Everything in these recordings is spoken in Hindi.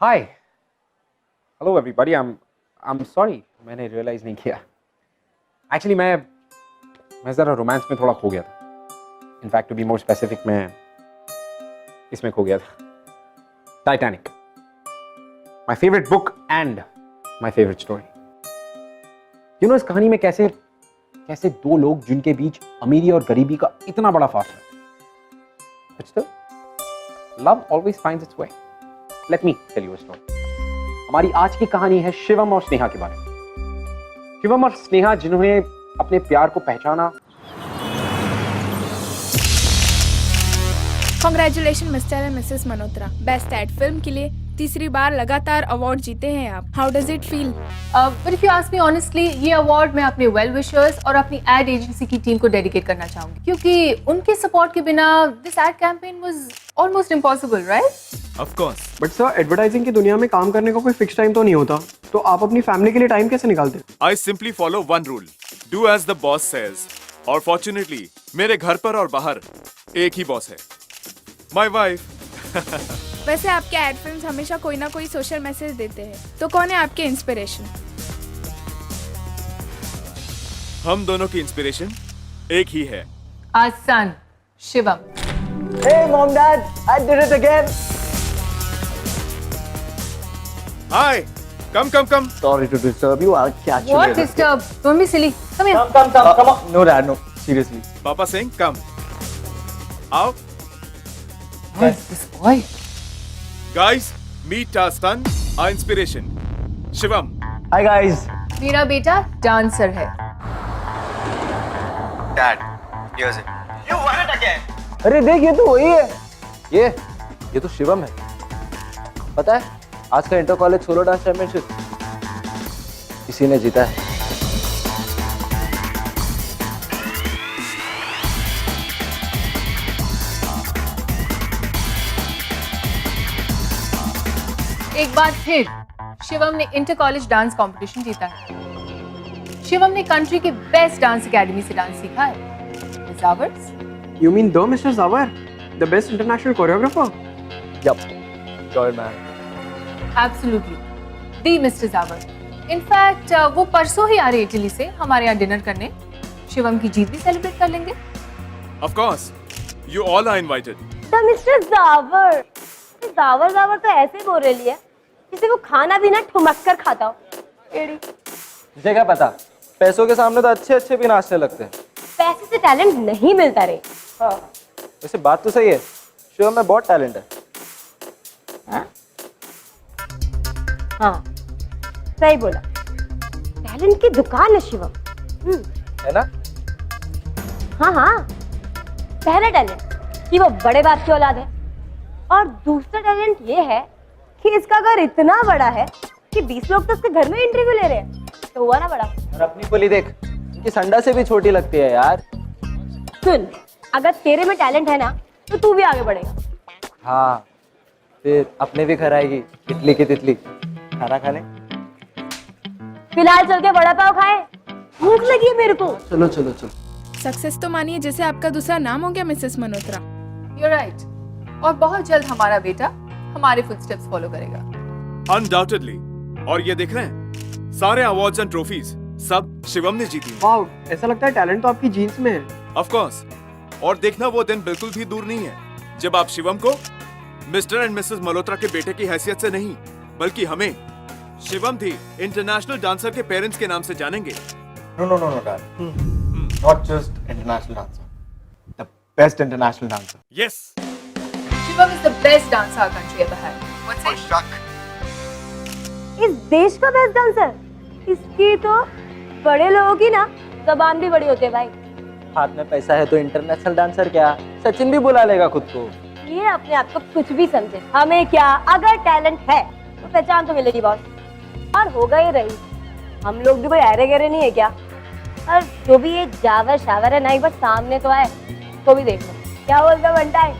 Hi hello everybody I am sorry मैंने रियलाइज नहीं किया एक्चुअली मैं ज़रा रोमांस में थोड़ा खो गया था in fact to be more specific मैं इसमें खो गया था Titanic my favourite book and my favourite story you know इस कहानी में कैसे कैसे दो लोग जिनके बीच अमीरी और गरीबी का इतना बड़ा फासला है but still love always finds its way let me tell you a story हमारी आज की कहानी है शिवम और स्नेहा के बारे में शिवम और स्नेहा जिन्होंने अपने प्यार को पहचाना Congratulations mister and Mrs Malhotra best ad film के लिए तीसरी बार लगातार अवार्ड जीते हैं आप how does it feel but if you ask me honestly ये अवार्ड मैं अपने वेल विशर्स और अपनी एड एजेंसी की टीम को डेडिकेट करना चाहूंगी क्योंकि उनके सपोर्ट के बिना this ad campaign was almost impossible right of course but sir advertising की दुनिया में काम करने का कोई फिक्स टाइम तो नहीं होता तो आप अपनी फैमिली के लिए टाइम कैसे निकालते I simply follow one rule do as the boss says और फॉर्चुनेटली मेरे घर पर और बाहर एक ही बॉस है माय वाइफ वैसे आपके एड फिल्म्स हमेशा कोई ना कोई सोशल मैसेज देते हैं तो कौन है आपके इंस्पिरेशन हम दोनों की इंस्पिरेशन एक ही है आज सन Shivam Hey mom, dad, I did it again. Hi come Sorry to disturb you. I'll catch you what later. Disturb don't be silly come here Come on. No dad, no. Seriously. पापा सिंह कम आओ this boy guys meet our son our inspiration Shivam Hi guys. मेरा बेटा डांसर है Dad, here's it. You won it again. अरे देख ये तो वही है. ये तो शिवम है. पता है आज का inter college solo dance championship इसी ने जीता है. एक बार फिर शिवम ने इंटर कॉलेज डांस कंपटीशन जीता है शिवम ने कंट्री के बेस्ट डांस एकेडमी से डांस सीखा है जावर्स You mean the Mr. Zawar, the best international choreographer? Yup. Sure man. Absolutely दी मिस्टर जावर इनफैक्ट वो परसों ही आ रहे इटली से हमारे यहाँ डिनर करने शिवम की जीत भी सेलिब्रेट कर लेंगे of course you all are invited तो मिस्टर जावर जावर जावर तो ऐसे बोल रही है जिसे वो खाना भी ना ठुमक कर खाता हो एड़ी तुझे क्या पता पैसों के सामने तो अच्छे भी नाचने लगते हैं. पैसे से टैलेंट नहीं मिलता रे वैसे बात तो सही है शिवम में बहुत टैलेंट है. हाँ सही बोला टैलेंट की दुकान है शिवम है ना. हाँ पहला टैलेंट कि वो बड़े बाप की औलाद है और दूसरा टैलेंट ये है कि इसका घर इतना बड़ा है कि 20 लोग तो उसके घर में इंटरव्यू ले रहे हैं तो हुआ ना बड़ा. और अपनी पुली देख इनकी संडा से भी छोटी लगती है यार. सुन अगर तेरे में टैलेंट है ना तो तू भी आगे बढ़ेगा. हाँ फिर अपने भी घर आएगी इडली की तितली खाना खाने. फिलहाल चल के वड़ा पाव खाए भूख लगी है मेरे को. चलो सक्सेस तो मानिए जैसे आपका दूसरा नाम हो गया मिसेस मल्होत्रा यू राइट और बहुत जल्द हमारा बेटा हमारे फुटस्टेप्स फॉलो करेगा अनडाउटेडली और ये देख रहे हैं सारे अवार्ड्स एंड ट्रॉफीज सब शिवम ने जीती हैं वाओ ऐसा लगता है टैलेंट तो आपकी जीन्स में है. ऑफ कोर्स और देखना वो दिन बिल्कुल भी दूर नहीं है जब आप शिवम को मिस्टर एंड मिसेस मल्होत्रा के बेटे की हैसियत से नहीं बल्कि हमें शिवम थी इंटरनेशनल डांसर के पेरेंट्स के नाम से जानेंगे. No, Dad. Not just international dancer. The best international dancer. Yes Shivam is the best dancer our country ever had what's it इस देश का बेस्ट डांसर इसकी तो बड़े लोगों की ना जबान भी बड़ी होती है भाई. हाथ में पैसा है तो इंटरनेशनल डांसर क्या सचिन भी बुला लेगा खुद को. ये अपने आप को कुछ भी समझे हमें क्या अगर टैलेंट है तो पहचान तो मिलेगी बॉस. और होगा ही रही हम लोग भी कोई ऐरे गहरे नहीं है क्या. और जो भी ये जावर शावर है ना एक बार सामने तो आए तो भी देख लो क्या बोलते बनता है.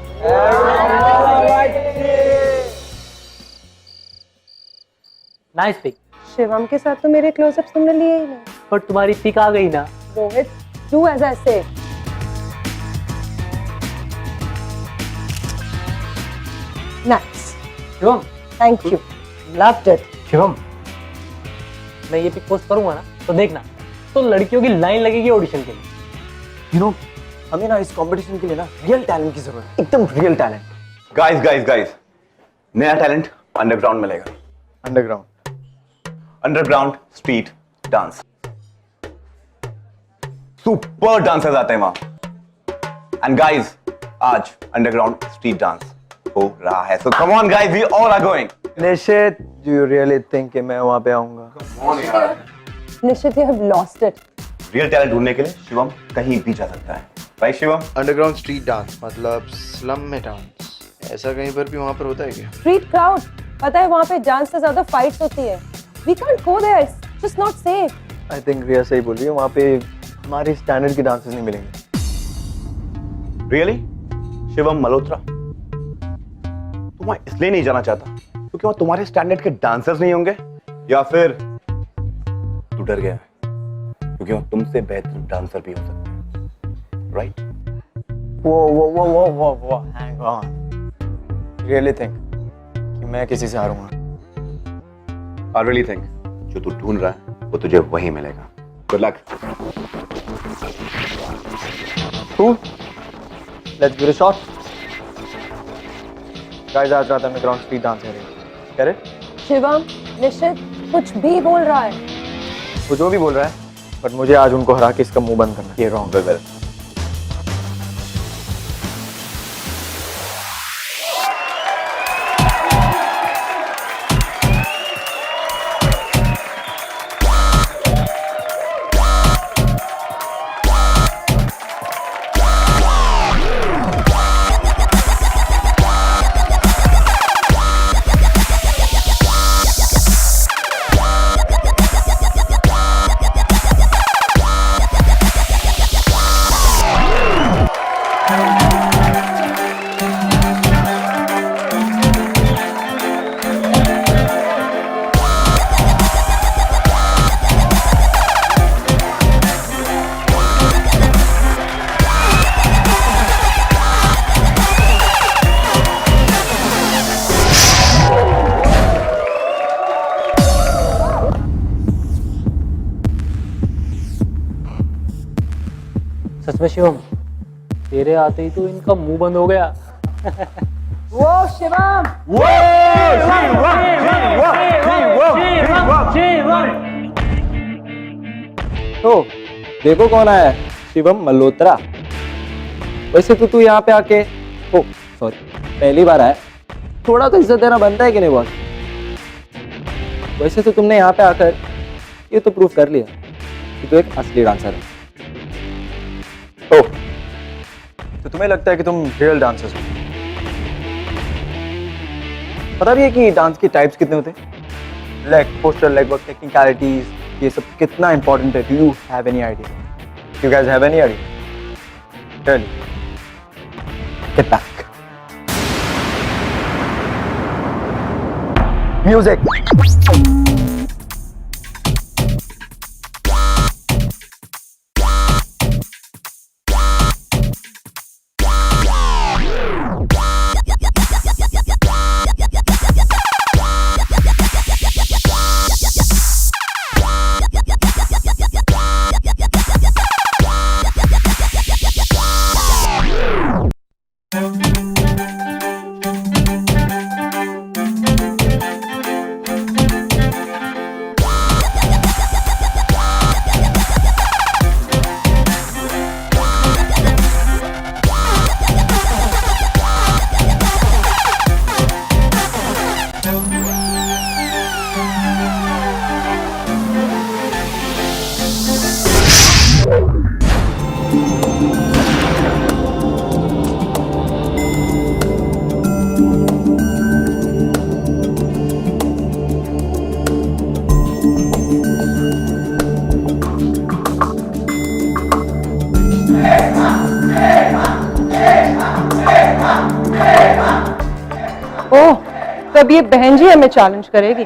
Nice pick. शिवम के साथ तो मेरे क्लोजअप्स तुमने लिए ही नहीं. पर तुम्हारी पिक आ गई ना. रोहित तू ऐसा ऐसे nice Shivam thank you. Loved it. Shivam, मैं ये पिक पोस्ट करूंगा ना तो देखना, तो लड़कियों की लाइन लगेगी ऑडिशन के लिए। यू नो, हमें ना इस कंपटीशन के लिए ना रियल टैलेंट की जरूरत है, एकदम real talent. Guys guys guys, नया टैलेंट अंडरग्राउंड मिलेगा। Underground street dance. Super dancers आते हैं वहां। एंड गाइस, आज अंडरग्राउंड स्ट्रीट डांस हो रहा है। So come on guys, we all are going. Nishit, do you really think कि मैं वहां पे आऊंगा? निश्चित you have lost it. Real talent ढूंढने के लिए शिवम कहीं भी जा सकता है, right Shivam? Underground street dance मतलब स्लम में डांस, ऐसा कहीं पर भी वहां पर होता है क्या? स्ट्रीट क्राउड, पता है वहाँ पे डांस से ज्यादा फाइट्स होती है। We can't go there, it's just not safe. I think Riya सही बोल रही है, वहां पे हमारी स्टैंडर्ड की डांसेस नहीं मिलेंगे। रियली? शिवम मल्होत्रा, तुम वहां इसलिए नहीं जाना चाहता क्योंकि वहां तुम्हारे स्टैंडर्ड के डांसर्स नहीं होंगे, या फिर तू डर गया है क्योंकि वहां तुमसे बेहतर डांसर भी हो सकते हैं, राइट? वो हैंग ऑन, रियली थिंक कि मैं किसी से हारूंगा? आई रियली थिंक जो तू ढूंढ रहा है वो तुझे वहीं मिलेगा। Good luck. Let's give it a shot. Guys, आज रात अंडरग्राउंड स्ट्रीट डांस करेंगे, करे? शिवम, निश्चित कुछ भी बोल रहा है। वो जो भी बोल रहा है, बट मुझे आज उनको हरा के इसका मुंह बंद करना है। ये रॉन्ग। वेल सच में शिवम, तेरे आते ही तो इनका मुंह बंद हो गया। वो शिवम, तो देखो कौन आया है, शिवम मल्होत्रा। वैसे तो तू यहाँ पे आके, ओ सॉरी, पहली बार आया, थोड़ा तो इज्जत देना बनता है कि नहीं बॉस? वैसे तो तुमने यहाँ पे आकर ये तो प्रूव कर लिया कि तू एक असली डांसर है। ओह, तो तुम्हें लगता है कि तुम रियल डांसर्स हो? पता भी है कि डांस की टाइप्स कितने होते हैं? Leg, posture, leg work, technicalities, ये सब कितना इंपॉर्टेंट है? Do you have any idea? You guys have any idea? Tell me. Get back. Music. Oh, तब ये बहन जी हमें चैलेंज करेगी।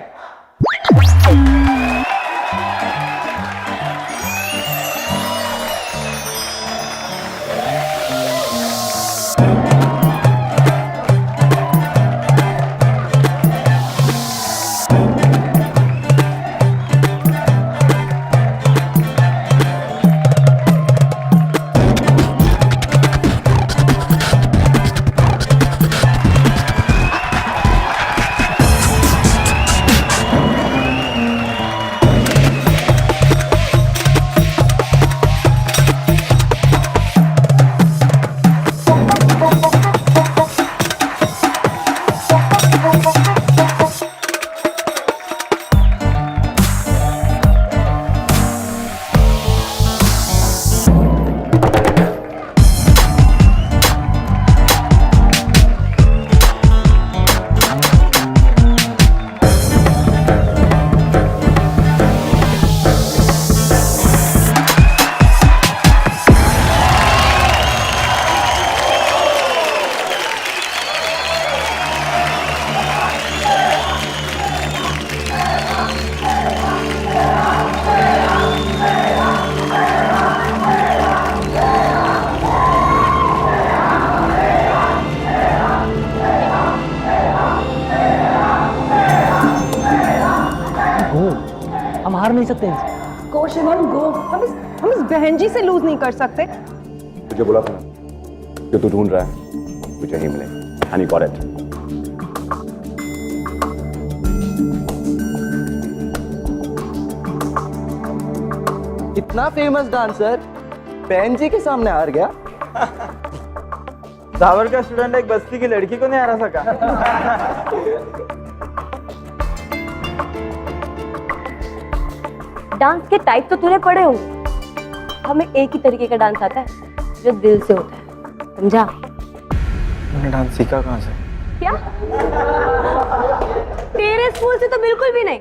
हार नहीं सकते इनसे। गो शिवम गो, हम इस बहन जी से लूज नहीं कर सकते। तुझे बोला था ना, जो तू ढूंढ रहा है तुझे ही मिले। And you got it. इतना फेमस डांसर बहन जी के सामने हार गया। सावर का स्टूडेंट एक बस्ती की लड़की को नहीं हरा सका। डांस के टाइप तो तूने पढ़े होंगे, हमें एक ही तरीके का डांस आता है जो दिल से होता है, समझा? मैंने डांस सीखा कहाँ से? क्या? तेरे स्कूल से तो बिल्कुल भी नहीं,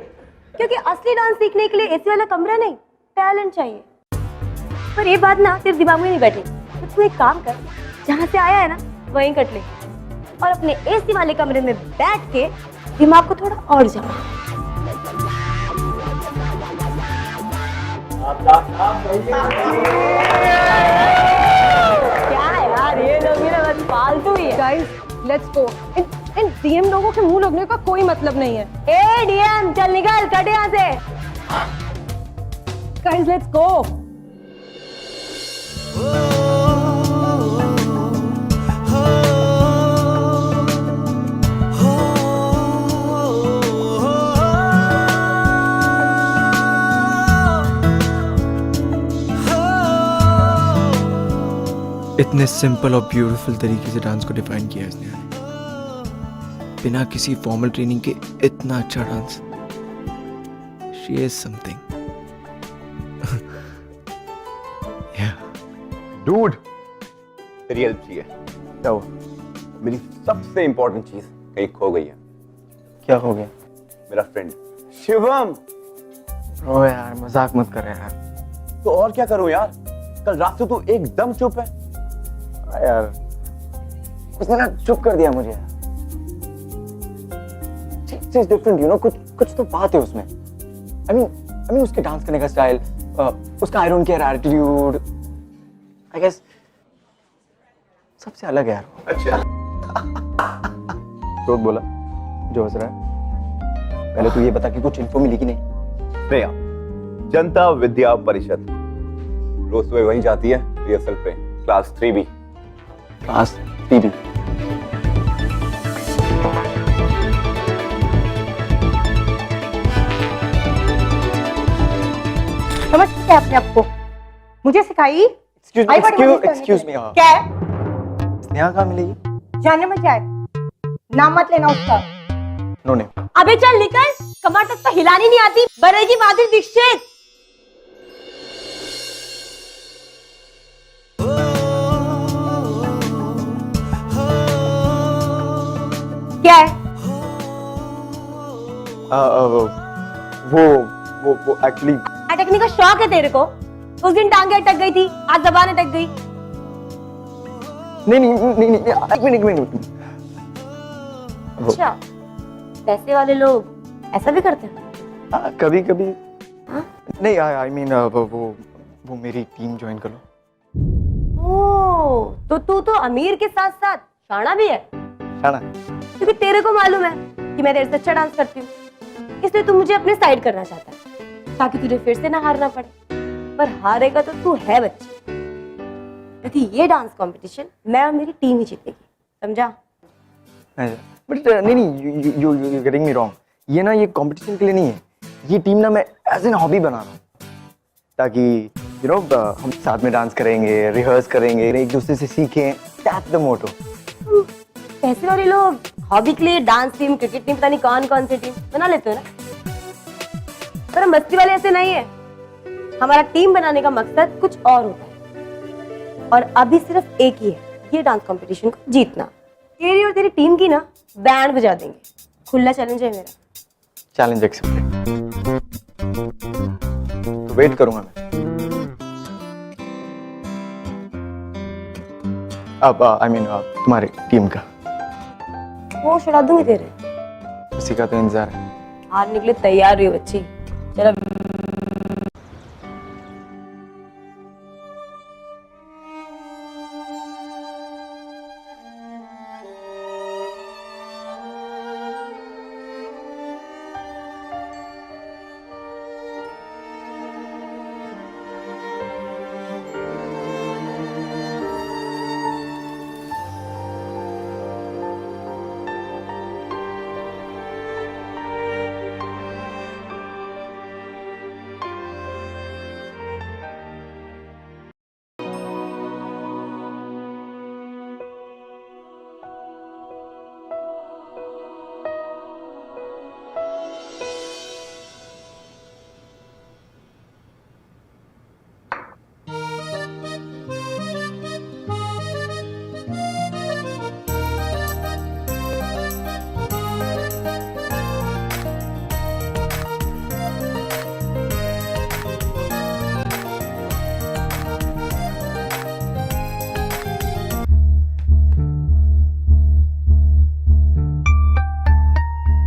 क्योंकि असली डांस सीखने के लिए एसी वाला कमरा नहीं, टैलेंट चाहिए। पर ये बात ना तेरे दिमाग में नहीं बैठी, तो तू एक काम कर, जहाँ से आया है ना वहीं कट ले और अपने एसी वाले कमरे में बैठ के दिमाग को थोड़ा और जमा। क्या यार, ये लोग भी ना बस फालतू ही है। Guys let's go. In DM लोगों के मुंह लगने का कोई मतलब नहीं है। ए डीएम चल निकल, कट यहाँ से। Guys let's go. इतने सिंपल और ब्यूटीफुल तरीके से डांस को डिफाइन किया इसने, बिना किसी फॉर्मल ट्रेनिंग के इतना अच्छा dance. She is something. Dude, तेरी हेल्प चाहिए। क्या हुआ? मेरी सबसे इंपॉर्टेंट चीज कहीं खो गई है। क्या हो गया? मेरा फ्रेंड शिवम। ओ यार मजाक मत कर यार। तो और क्या करूं यार, कल रात से तू एकदम चुप है। यार उसने ना चुप कर दिया मुझे। चीज डिफरेंट, यू नो, कुछ तो बात है उसमें। आई मीन उसके डांस करने का स्टाइल, उसका I don't care attitude, I guess सबसे अलग है यार। अच्छा। तो बोला जो हंस रहा है। पहले तू ये बता कि कुछ इन्फो मिली कि नहीं? नहीं यार, जनता विद्या परिषद रोज सुबह वहीं जाती है रिहर्सल पे, क्लास 3B। Class 3B। समझते अपने आप को, मुझे सिखाई। Excuse me. क्या है? स्नेहा कहाँ मिलेगी? जानने में क्या है? नाम मत लेना उसका। No name. अबे चल निकल, कमर तक तो हिलानी नहीं आती, बनेगी माधुरी दीक्षित। क्या है? वो एक्चुअली अटकने का शौक है तेरे को? उस दिन टांगे अटक गई थी, आज जबान अटक गई। नहीं, एक मिनट। अच्छा, पैसे वाले लोग ऐसा भी करते हैं? कभी कभी। हाँ? नहीं, आई मीन वो मेरी टीम ज्वाइन कर लो। ओह, तो तू तो अमीर के साथ साथ शाना भी है। शाना? क्योंकि तेरे को मालूम है कि मैं तेरे से अच्छा डांस करती हूँ, इसलिए तू मुझे अपने साइड करना चाहता है ताकि तुझे फिर से ना हारना पड़े। पर हारेगा तो तू है बच्ची, क्योंकि ये डांस कंपटीशन मैं और मेरी टीम ही जीतेगी, समझा? बट नहीं, यू गेटिंग मी रॉन्ग। ये ना, ये कंपटीशन के लिए नहीं है, ये टीम ना मैं एज एन हॉबी बना रहा हूँ, ताकि यू नो हम साथ में डांस करेंगे, रिहर्स करेंगे, एक दूसरे से सीखें। That's the motto. पैसे वाले लोग हॉबी के लिए डांस टीम, क्रिकेट टीम, पता नहीं कौन कौन सी टीम बना लेते हो ना, पर हम मस्ती वाले ऐसे नहीं है। हमारा टीम बनाने का मकसद कुछ और होता है, और अभी सिर्फ एक ही है, ये डांस कंपटीशन को जीतना। तेरी और तेरी टीम की ना बैंड बजा देंगे। खुला चैलेंज है मेरा। Challenge accepted. तो वेट करूंगा मैं। अब आई मीन तुम्हारी टीम का वो छुड़ा दूंगी तेरे। उसी का तो इंतजार है। हारने के लिए तैयार हुई बच्ची। चलो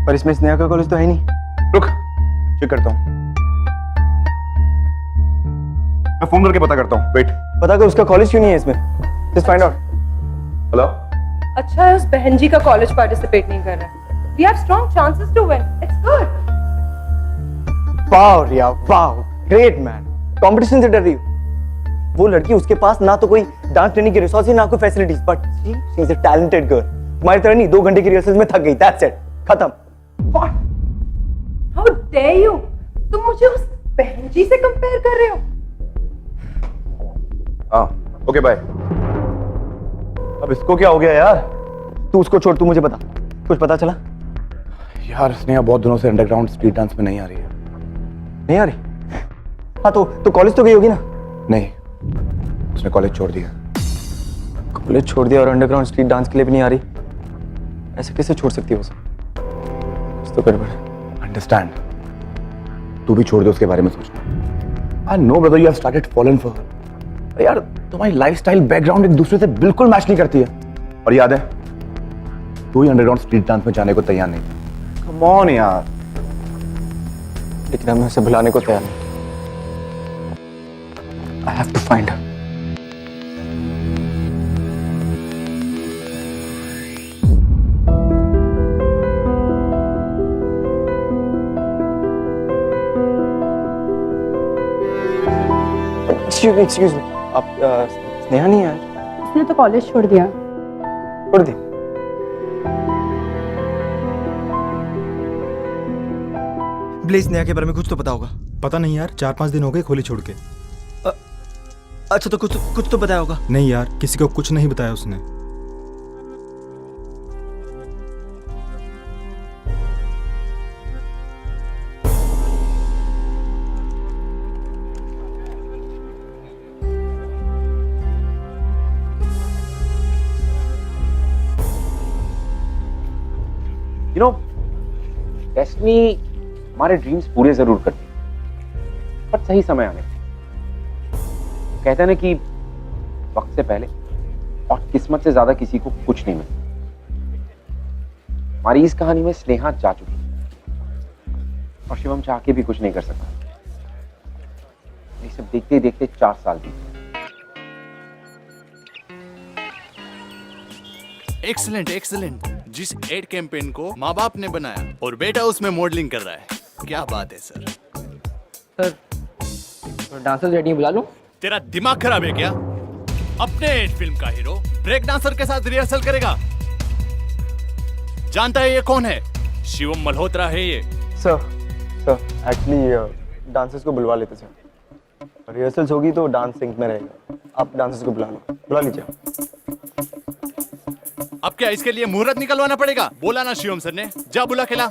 पर इसमें स्नेहा का कॉलेज तो है नहीं। रुक, चेक करता हूँ। मैं फोन करके पता करता हूँ। वेट। पता कर उसका कॉलेज क्यों नहीं है इसमें। Just find out. हेलो। अच्छा है उस बहन जी का कॉलेज पार्टिसिपेट नहीं कर रहा है। We have strong chances to win. It's good. Wow Riya, wow, great man. Competition से डर रही हो? वो लड़की, उसके पास ना तो कोई डांस ट्रेनिंग की रिसोर्स है ना कोई facilities, but she is a talented girl. तुम्हारी तरह नहीं, 2 घंटे की रिहर्सल में थक गई, दैट्स इट, खत्म। What? How dare you? तुम मुझे उस बहन जी से कंपेयर कर रहे हो? हाँ, ओके बाय। अब इसको क्या हो गया यार? तू उसको छोड़, तू मुझे बता, कुछ पता चला? यार स्नेहा बहुत दिनों से अंडरग्राउंड स्ट्रीट डांस में नहीं आ रही है। नहीं आ रही? हाँ तो कॉलेज तो गई होगी ना? नहीं, उसने कॉलेज छोड़ दिया। कॉलेज छोड़ दिया और अंडरग्राउंड स्ट्रीट डांस के लिए भी नहीं आ रही? ऐसे कैसे छोड़ सकती है उसे? कुछ तो गड़बड़ है। अंडरस्टैंड, तू भी छोड़ दे उसके बारे में सोचना। I know brother, you have started fallen for her. यार तुम्हारी लाइफस्टाइल बैकग्राउंड एक दूसरे से बिल्कुल मैच नहीं करती है। और याद है, तू ही अंडरग्राउंड स्ट्रीट डांस में जाने को तैयार नहीं। कम ऑन यार। लेकिन मैं उसे भुलाने को तैयार नहीं। I have to find her. Excuse me. आप स्नेहा नहीं है आज? उसने तो कॉलेज छोड़ दिया। छोड़ दी? ब्लेज, स्नेहा के बारे में कुछ तो पता होगा। पता नहीं यार, 4-5 दिन हो गए खोली छोड़ के। अच्छा तो कुछ तो बताया होगा। नहीं यार, किसी को कुछ नहीं बताया उसने। You know, डेस्टिनी हमारे ड्रीम्स पूरे जरूर करती है, पर सही समय आने पे। कहते हैं ना कि वक्त से पहले और किस्मत से ज्यादा किसी को कुछ नहीं मिलता। हमारी इस कहानी में स्नेहा जा चुकी है और शिवम चाह के भी कुछ नहीं कर सकता। ये सब देखते देखते 4 साल बीत गए। Excellent excellent. जिस एड कैंपेन को माँ बाप ने बनाया और बेटा उसमें मॉडलिंग कर रहा है, क्या बात है सर। सर तो डांसर रेडी बुला लूं? तेरा दिमाग खराब है क्या? अपने एड फिल्म का हीरो ब्रेक डांसर के साथ रिहर्सल करेगा? जानता है ये कौन है? शिवम मल्होत्रा है ये। सर एक्चुअली डांसर्स को बुलवा लेते सर। रिहर्सल्स होगी तो डांस सिंक में रहेगा। आप डांसर्स को बुला लीजिए। अब क्या इसके लिए मुहूर्त निकलवाना पड़ेगा? बोला ना शिवम सर ने, जा बुला खिला।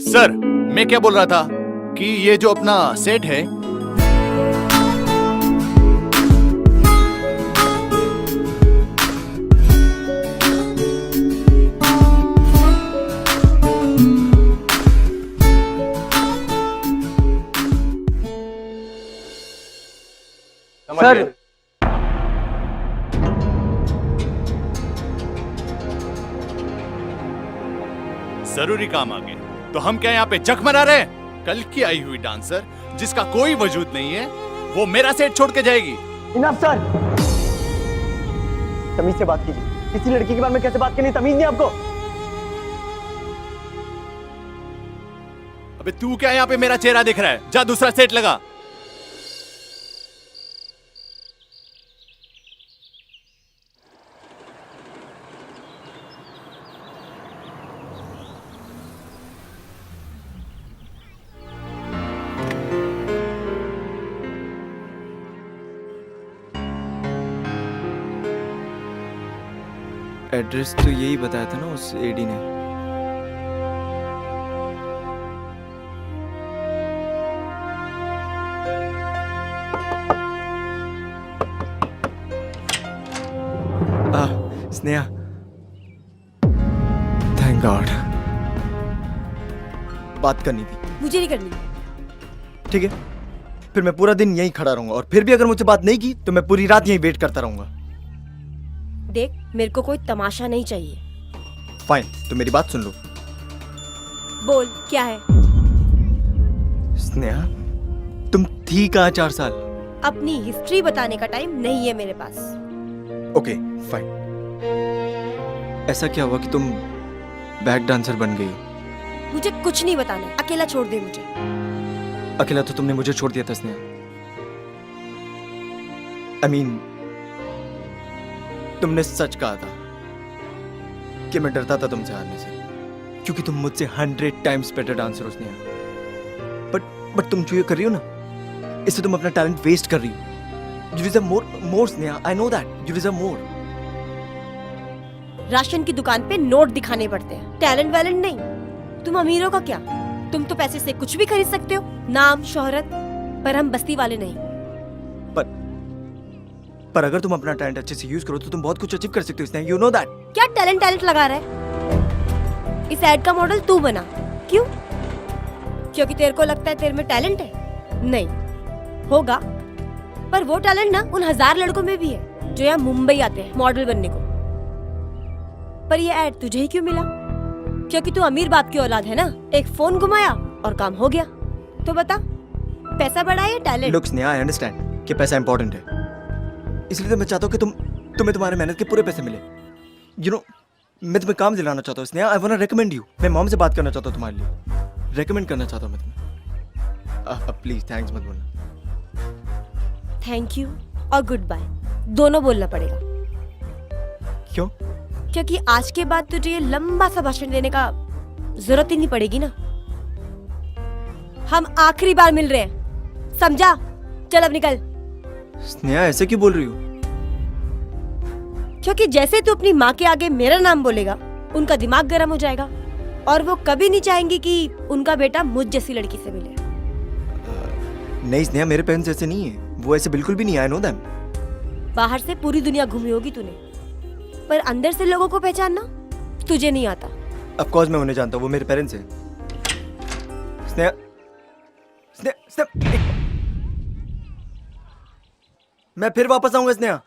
सर मैं क्या बोल रहा था कि ये जो अपना सेट है, सर जरूरी काम आ गया तो हम क्या यहाँ पे जख मना रहे हैं? कल की आई हुई डांसर जिसका कोई वजूद नहीं है, वो मेरा सेट छोड़ के जाएगी। इनफ सर, तमीज से बात कीजिए। किसी लड़की के बारे में कैसे बात करनी, तमीज नहीं आपको? अबे तू क्या यहाँ पे मेरा चेहरा दिख रहा है? जा दूसरा सेट लगा। एड्रेस तो यही बताया था ना उस एडी ने। Sneha, thank God. बात करनी थी। मुझे नहीं करनी। ठीक है, फिर मैं पूरा दिन यहीं खड़ा रहूंगा, और फिर भी अगर मुझसे बात नहीं की तो मैं पूरी रात यहीं वेट करता रहूंगा। देख, मेरे को कोई तमाशा नहीं चाहिए। फाइन, तो मेरी बात सुन लो। बोल, क्या है? स्नेहा, तुम थी कहाँ 4 साल? अपनी हिस्ट्री बताने का टाइम नहीं है मेरे पास। Okay fine. ऐसा क्या हुआ कि तुम बैक डांसर बन गई? मुझे कुछ नहीं बताना, अकेला छोड़ दे मुझे। अकेला तो तुमने मुझे छोड़ दिया था स्नेहा। I mean, तुमने सच कहा था कि मैं डरता था तुमसे हारने से, क्योंकि तुम मुझसे 100 टाइम्स बेटर डांसर हो स्नेहा। बट तुम जो ये कर रही हो ना, इससे तुम अपना टैलेंट वेस्ट कर रही हो। You deserve more Sneha, I know that. You deserve more. Ration की दुकान पे नोट दिखाने पड़ते हैं, टैलेंट वैलेंट नहीं। तुम अमीरों का क्या? तुम तो पैसे से कुछ भी खरीद सकते हो, नाम शोहरत, पर हम बस्ती वाले नहीं। पर अगर तुम अपना टैलेंट अच्छे से यूज करो तो तुम बहुत कुछ अचीव कर सकते हो स्नेहा, you know that. क्या टैलेंट लगा रहा है? इस एड का मॉडल तू बना। क्यों? क्योंकि तेरे को लगता है तेरे में टैलेंट है? नहीं होगा, पर वो टैलेंट ना उन 1000 लड़कों में भी है जो यहाँ मुंबई आते हैं मॉडल बनने को। पर ये एड तुझे ही क्यों मिला? क्योंकि तू अमीर बाप की औलाद है ना। एक फोन घुमाया और काम हो गया। तो बता, पैसा बड़ा है या talent? Look Sneha, I understand कि पैसा इंपॉर्टेंट है, इसलिए तो मैं चाहता हूँ कि तुम्हें तुम्हारे मेहनत के पूरे पैसे मिले। You know, मैं तुम्हें काम दिलाना चाहता हूँ Sneha. I wanna recommend you. मैं मॉम से बात करना चाहता हूँ तुम्हारे लिए, रेकमेंड करना चाहता हूँ मैं तुम्हें। प्लीज थैंक्स मत बोलना। थैंक यू और गुड बाय दोनों बोलना पड़ेगा। क्यों? क्योंकि आज के बाद तुझे ये लंबा सा भाषण देने का जरूरत ही नहीं पड़ेगी ना। हम आखिरी बार मिल रहे हैं, समझा? चल अब निकल। स्नेहा, ऐसे क्यों बोल रही हो? क्योंकि जैसे तू अपनी माँ के आगे मेरा नाम बोलेगा, उनका दिमाग गर्म हो जाएगा और वो कभी नहीं चाहेंगी कि उनका बेटा मुझ जैसी लड़की से मिले। नहीं स्नेहा, मेरे पेरेंट्स ऐसे नहीं है, वो ऐसे बिल्कुल भी नहीं है। I know them. बाहर से पूरी दुनिया घूमी होगी तूने, पर अंदर से लोगों को पहचानना तुझे नहीं आता। Of course मैं उन्हें जानता हूँ, वो मेरे पेरेंट्स हैं। स्नेहा, मैं फिर वापस आऊंगा स्नेहा।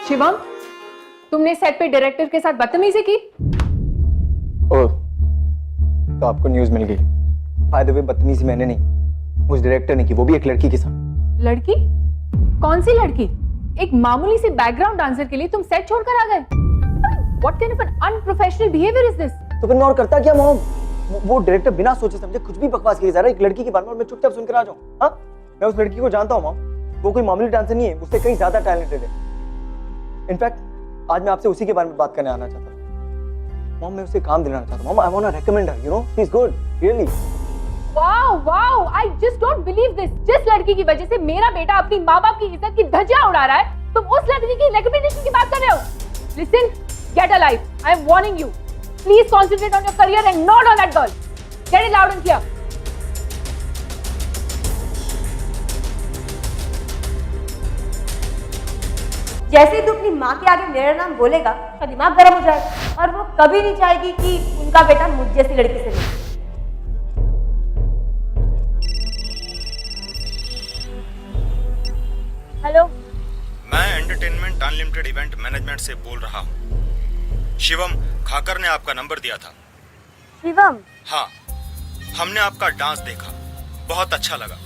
शिवम, तुमने सेट पे डायरेक्टर के साथ बदतमीजी की? ओह, तो आपको न्यूज़ मिल गई। बाय द वे, बदतमीजी मैंने नहीं, उस डायरेक्टर ने की, वो भी एक लड़की के साथ। लड़की? कौन सी लड़की? एक मामूली सी बैकग्राउंड डांसर के लिए तुम सेट छोड़कर आ गए? What kind of an unprofessional behavior is this? तो फिर मैं और करता क्या मॉम? वो डायरेक्टर बिना सोचे समझे कुछ भी बकवास किए जा रहा है एक लड़की के बारे में, और मैं चुपचाप सुनकर आ जाऊं? हाँ, मैं उस लड़की को जानता हूँ मॉम, वो कोई मामूली डांसर नहीं है, उससे कहीं ज्यादा टैलेंटेड है। इनफैक्ट आज मैं आपसे उसी के बारे में बात करने आना चाहता हूँ मॉम। मैं उसे काम दिलाना चाहता हूँ mom. I want to recommend her, you know, she is good, really. Wow wow, I just don't believe this. जिस लड़की की वजह से मेरा बेटा अपनी माँ बाप की इज्जत की धज्जियां उड़ा रहा है, तुम उस लड़की की रिकमेंडेशन की बात कर रहे हो। Listen, get a life, I am warning you. Please concentrate on your career and not on that girl. Get it loud and clear. जैसे ही तू अपनी माँ के आगे मेरा नाम बोलेगा उसका दिमाग गर्म हो जाएगा और वो कभी नहीं चाहेगी कि उनका बेटा मुझ जैसी लड़की से मिले। हेलो, मैं एंटरटेनमेंट अनलिमिटेड इवेंट मैनेजमेंट से बोल रहा हूँ। शिवम खाकर ने आपका नंबर दिया था। शिवम? हाँ, हमने आपका डांस देखा, बहुत अच्छा लगा।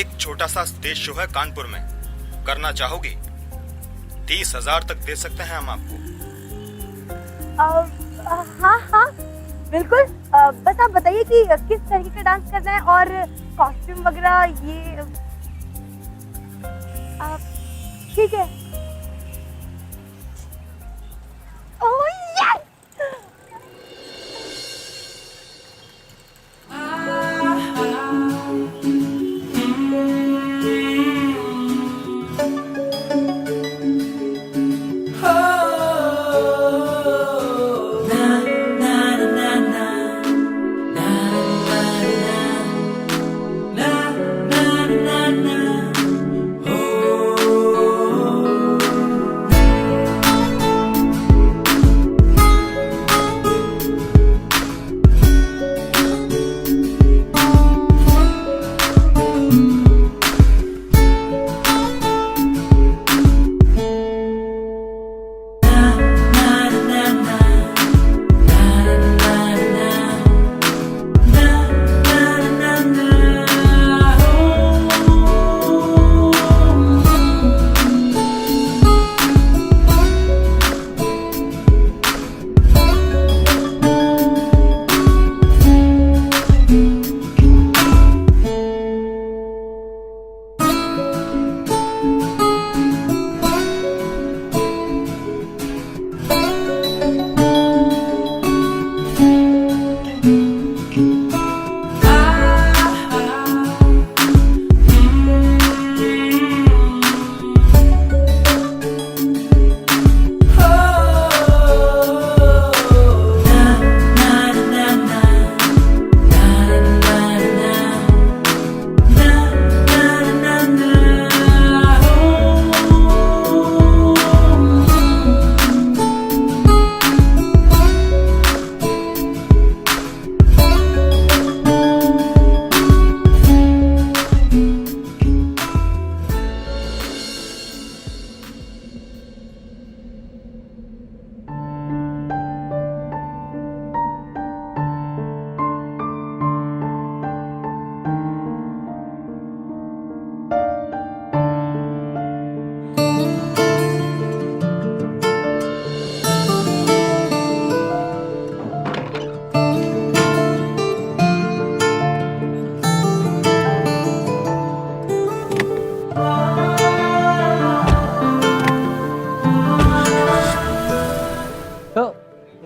एक छोटा सा स्टेज शो है कानपुर में, करना चाहोगी? 30,000 तक दे सकते हैं हम आपको। हाँ हाँ बिल्कुल। बस आप बताइए कि किस तरीके का डांस करना है और कॉस्ट्यूम वगैरह ये। ठीक है। Oh yes!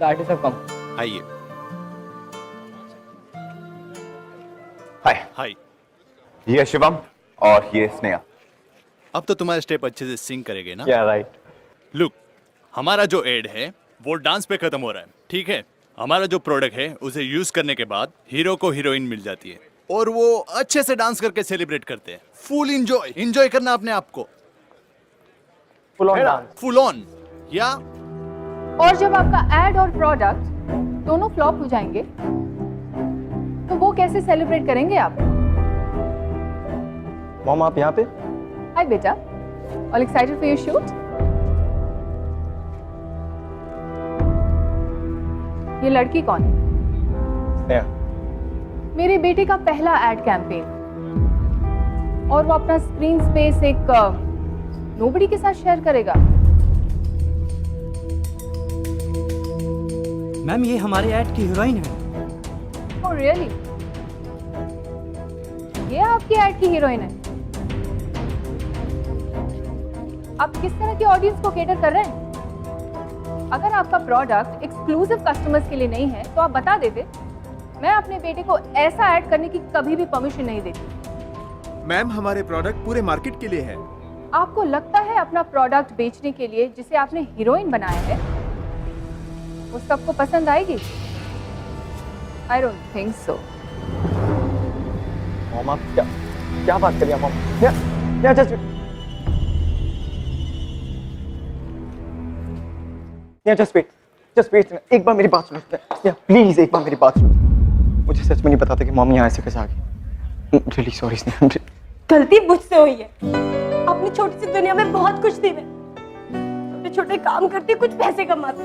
आर्टिस्ट ऑफ कम। आइए। हाय हाय। ये शिवम और ये स्नेहा। अब तो तुम्हारे स्टेप अच्छे से सिंक करेंगे ना? या राइट। लुक, हमारा जो एड है वो डांस पे खत्म हो रहा है, ठीक है? हमारा जो प्रोडक्ट है उसे यूज करने के बाद हीरो को हीरोइन मिल जाती है और वो अच्छे से डांस करके सेलिब्रेट करते हैं। फुल एंजॉय करना अपने आप को, full on dance, full on. या और जब आपका एड और प्रोडक्ट दोनों फ्लॉप हो जाएंगे तो वो कैसे सेलिब्रेट करेंगे आप? मॉम आप यहाँ पे? हाय बेटा, all excited for your shoot? ये लड़की कौन है? स्नेहा। मेरे बेटे का पहला एड कैंपेन और वो अपना स्क्रीन स्पेस एक नोबडी के साथ शेयर करेगा। मैम ये हमारे ऐड की हीरोइन है। Oh really? ये आपकी ऐड की हीरोइन है? आप किस तरह की ऑडियंस को केटर कर रहे हैं? अगर आपका प्रोडक्ट एक्सक्लूसिव कस्टमर्स के लिए नहीं है तो आप बता देते, मैं अपने बेटे को ऐसा ऐड करने की कभी भी परमिशन नहीं देती। मैम, हमारे प्रोडक्ट पूरे मार्केट के लिए है। आपको लगता है अपना प्रोडक्ट बेचने के लिए जिसे आपने हीरोइन बनाया है वो सबको पसंद आएगी? I don't think so. Mom आप क्या बात कर रही हैं मॉम? या जस्ट जस्ट वेट, एक बार मेरी बात सुनो स्नेहा, प्लीज एक बार मेरी बात सुनो। मुझे सच में नहीं पता था कि मॉम यहाँ ऐसे कैसे आ गई। Really sorry Sneha. गलती मुझसे हुई है। अपनी छोटी सी दुनिया में बहुत खुश थी मैं, छोटे छोटे काम करती, कुछ पैसे कमाती।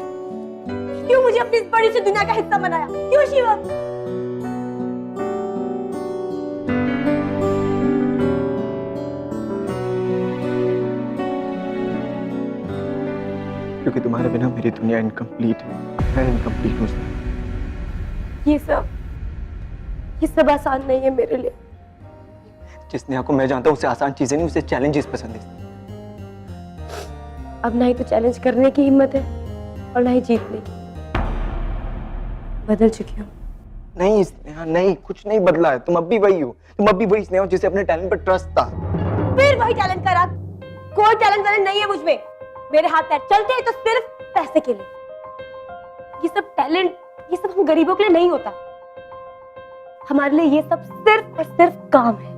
क्यों मुझे अपनी इस बड़ी सी दुनिया का हिस्सा बनाया? क्यों शिवम? क्योंकि तुम्हारे बिना मेरी दुनिया इनकम्प्लीट है। मैं इनकम्प्लीट हूँ। ये सब आसान नहीं है मेरे लिए। जिस नेहा को मैं जानता हूँ उसे आसान चीजें नहीं, उसे चैलेंजेस पसंद है। अब ना ही तो चैलेंज करने की हिम्मत है और ना ही जीतने की। बदल चुकी हूँ। नहीं स्नेहा, नहीं, कुछ नहीं बदला है। तुम अब भी वही हो। तुम अब भी वही स्नेहा हो जिसे अपने टैलेंट पर ट्रस्ट था। फिर वही टैलेंट करा। कोई टैलेंट वैलेंट नहीं है मुझ में। मेरे हाथ पैर चलते हैं तो सिर्फ पैसे के लिए। ये सब टैलेंट, ये सब हम गरीबों के लिए नहीं होता। हमारे लिए ये सब सिर्फ और सिर्फ काम है।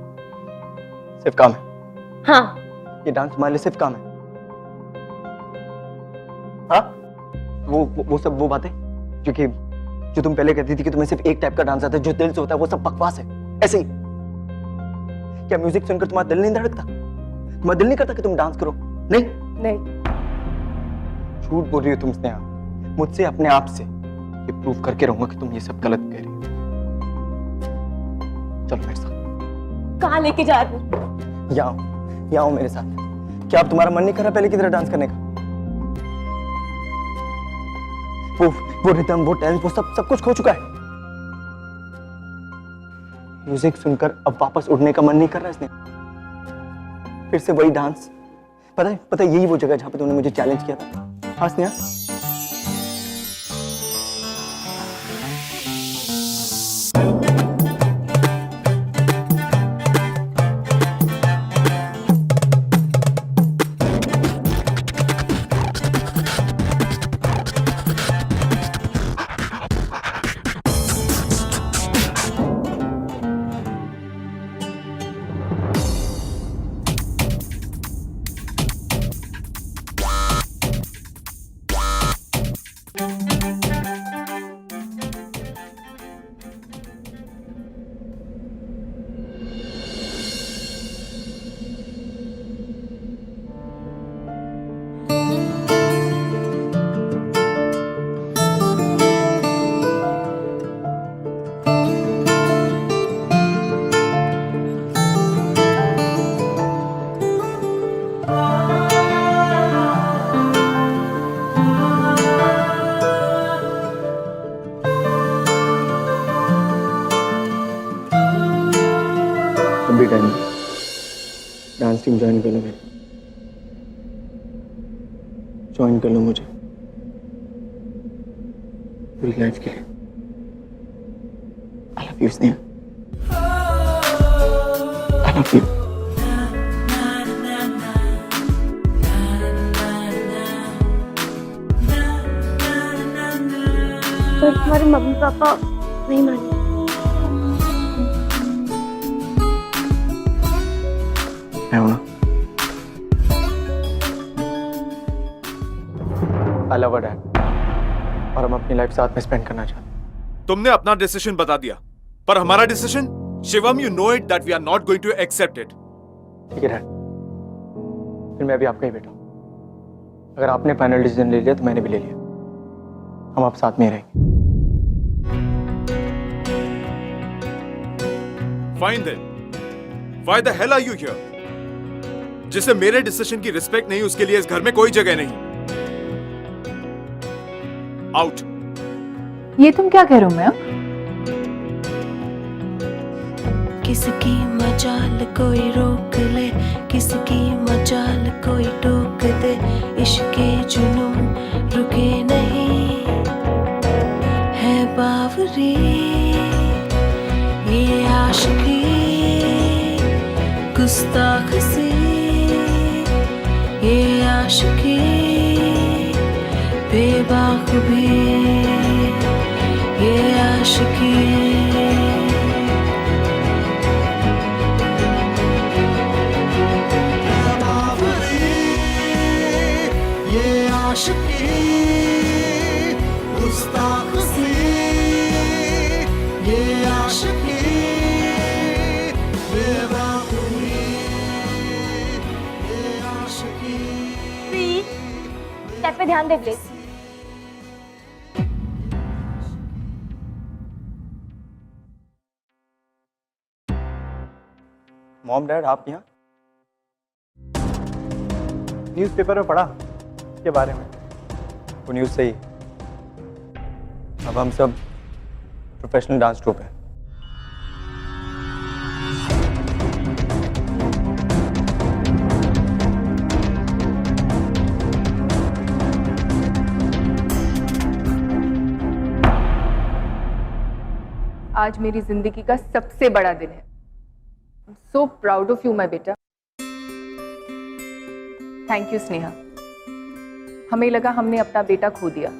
सिर्फ काम है? हाँ। ये डांस हमारे लिए सिर्फ काम है? हाँ? वो सब वो बातें जो तुम पहले कहती थी कि तुम्हें सिर्फ एक टाइप का डांस आता है जो दिल से होता है, वो सब बकवास है। ऐसे ही क्या म्यूजिक सुनकर तुम्हारा दिल नहीं धड़कता? तुम्हारा दिल नहीं करता कि तुम डांस करो? नहीं। झूठ बोल रही हो तुम स्नेहा। मुझसे, अपने आप से ये प्रूव करके रहूंगा कि तुम ये सब गलत कह रही हो। चलो मेरे साथ। कहाँ लेके जा रही हो? यहाँ आओ मेरे साथ। क्या अब तुम्हारा मन नहीं कर रहा पहले की तरह डांस करने का? वो रिदम, वो टैलेंट, वो सब कुछ खो चुका है। म्यूजिक सुनकर अब वापस उड़ने का मन नहीं कर रहा इसने। फिर से वही डांस। पता है यही वो जगह जहां पे तुमने मुझे चैलेंज किया था। हाँ स्नेहा? अभी टाइम डांस टीम ज्वाइन कर लो। ज्वाइन कर लो मुझे पूरी लाइफ के लिए। I love you Sneha. I love you. पर तुम्हारे मम्मी पापा नहीं माने। I love her dad, और हम अपनी लाइफ साथ में स्पेंड करना चाहते हैं। तुमने अपना डिसीजन बता दिया, पर हमारा decision, Shivam, you know it that we are not going to accept it. ठीक है डैड, फिर मैं भी आपका ही बेटा हूं। अगर आपने फाइनल डिसीजन ले लिया तो मैंने भी ले लिया। हम आप साथ में ही रहेंगे। Fine then, why the hell are you here? जिसे मेरे डिसीजन की रिस्पेक्ट नहीं, उसके लिए इस घर में कोई जगह नहीं। आउट। ये तुम क्या कह रहे हो? मैं किसकी मजाल कोई रोक ले, किसकी मजाल कोई टोक दे, इश्क जुनून रुके नहीं है बावरी। ये आशिकी गुस्ताख सी, ये आशिकी बेबाक भी, ये आशिकी। ये आशिकी गुस्ताख सी ये आशिकी बेवकूफी ये आशिकी। स्टेप पे ध्यान दे प्लीज। मॉम डैड आप यहाँ? न्यूज़पेपर में पढ़ा के बारे में। वो न्यूज़ सही। अब हम सब प्रोफेशनल डांस ट्रूप हैं। आज मेरी जिंदगी का सबसे बड़ा दिन है। I'm so proud of you, my बेटा। Thank you Sneha. हमें लगा हमने अपना बेटा खो दिया,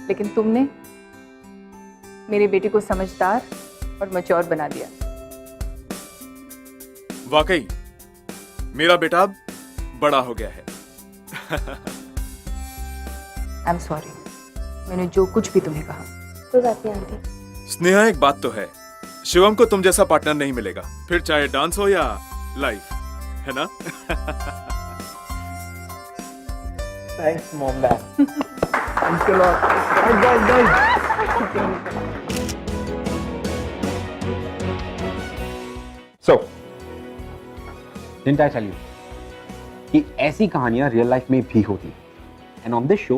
लेकिन तुमने मेरे बेटे को समझदार और मैच्योर बना दिया। वाकई मेरा बेटा अब बड़ा हो गया है। आई एम सॉरी, मैंने जो कुछ भी तुम्हें कहा। कोई बात नहीं आंटी। स्नेहा, एक बात तो है, शिवम को तुम जैसा पार्टनर नहीं मिलेगा, फिर चाहे डांस हो या लाइफ, है ना? Thanks mom dad. Thanks a lot. Guys So, didn't I tell you कि ऐसी कहानियां रियल लाइफ में भी होती हैं? And on this show,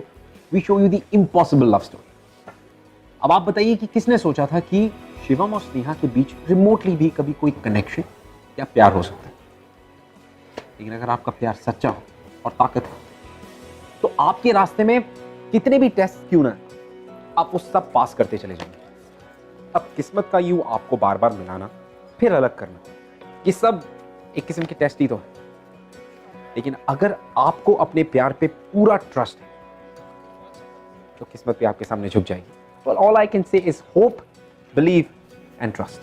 we show you the impossible love story. अब आप बताइए कि किसने सोचा था कि शिवम और स्नेहा के बीच रिमोटली भी कभी कोई कनेक्शन या प्यार हो सकता है। लेकिन अगर आपका प्यार सच्चा हो और ताकत हो, तो आपके रास्ते में कितने भी टेस्ट क्यों ना, आप वो सब पास करते चले जाएंगे। अब किस्मत का यू आपको बार बार मिलाना फिर अलग करना, ये सब एक किस्म के टेस्ट ही तो है। लेकिन अगर आपको अपने प्यार पे पूरा ट्रस्ट है, तो किस्मत भी आपके सामने झुक जाएगी। Well, all I can say is hope, believe and trust.